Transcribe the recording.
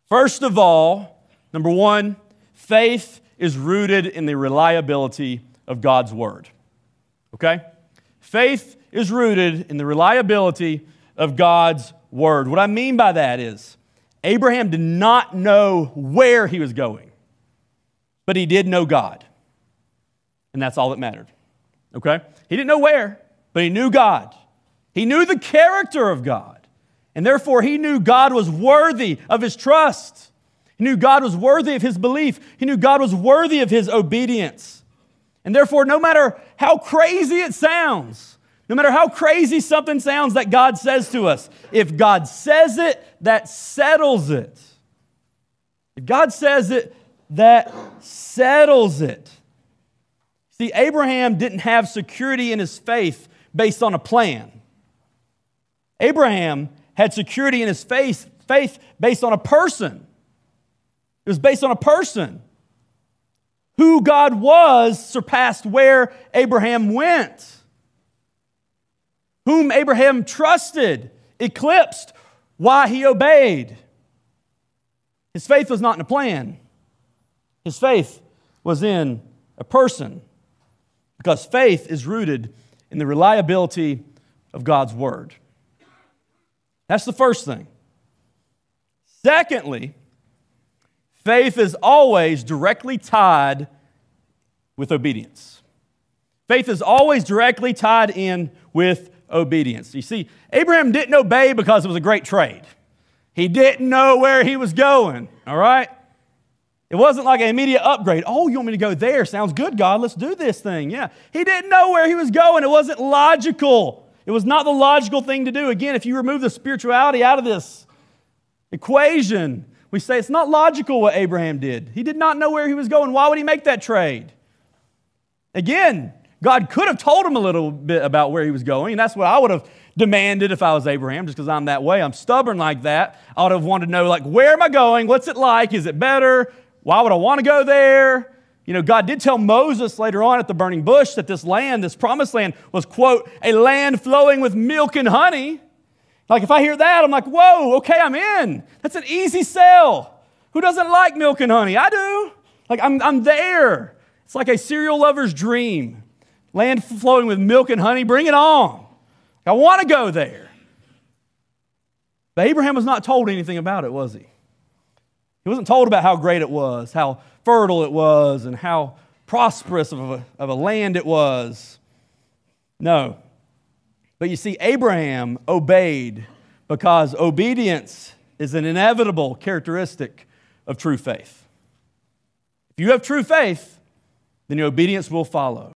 First of all, number one, faith is rooted in the reliability of God's Word. Okay? Faith is rooted in the reliability of God's Word. What I mean by that is, Abraham did not know where he was going, but he did know God. And that's all that mattered. Okay? He didn't know where, but he knew God. He knew the character of God. And therefore, he knew God was worthy of his trust. He knew God was worthy of his belief. He knew God was worthy of his obedience. And therefore, no matter how crazy it sounds, no matter how crazy something sounds that God says to us, if God says it, that settles it. If God says it, that settles it. See, Abraham didn't have security in his faith based on a plan. Abraham had security in his faith based on a person. It was based on a person. Who God was surpassed where Abraham went. Whom Abraham trusted eclipsed why he obeyed. His faith was not in a plan. His faith was in a person. Because faith is rooted in the reliability of God's Word. That's the first thing. Secondly, faith is always directly tied with obedience. Faith is always directly tied in with obedience. You see, Abraham didn't obey because it was a great trade. He didn't know where he was going, all right? It wasn't like an immediate upgrade. Oh, you want me to go there? Sounds good, God. Let's do this thing. Yeah. He didn't know where he was going. It wasn't logical. It was not the logical thing to do. Again, if you remove the spirituality out of this equation, we say it's not logical what Abraham did. He did not know where he was going. Why would he make that trade? Again, God could have told him a little bit about where he was going, and that's what I would have demanded if I was Abraham, just because I'm that way. I'm stubborn like that. I would have wanted to know, like, where am I going? What's it like? Is it better? Why would I want to go there? You know, God did tell Moses later on at the burning bush that this land, this promised land, was, quote, a land flowing with milk and honey. Like, if I hear that, I'm like, whoa, okay, I'm in. That's an easy sell. Who doesn't like milk and honey? I do. Like, I'm there. It's like a cereal lover's dream. Land flowing with milk and honey, bring it on. I want to go there. But Abraham was not told anything about it, was he? He wasn't told about how great it was, how fertile it was, and how prosperous of a land it was. No. But you see, Abraham obeyed because obedience is an inevitable characteristic of true faith. If you have true faith, then your obedience will follow.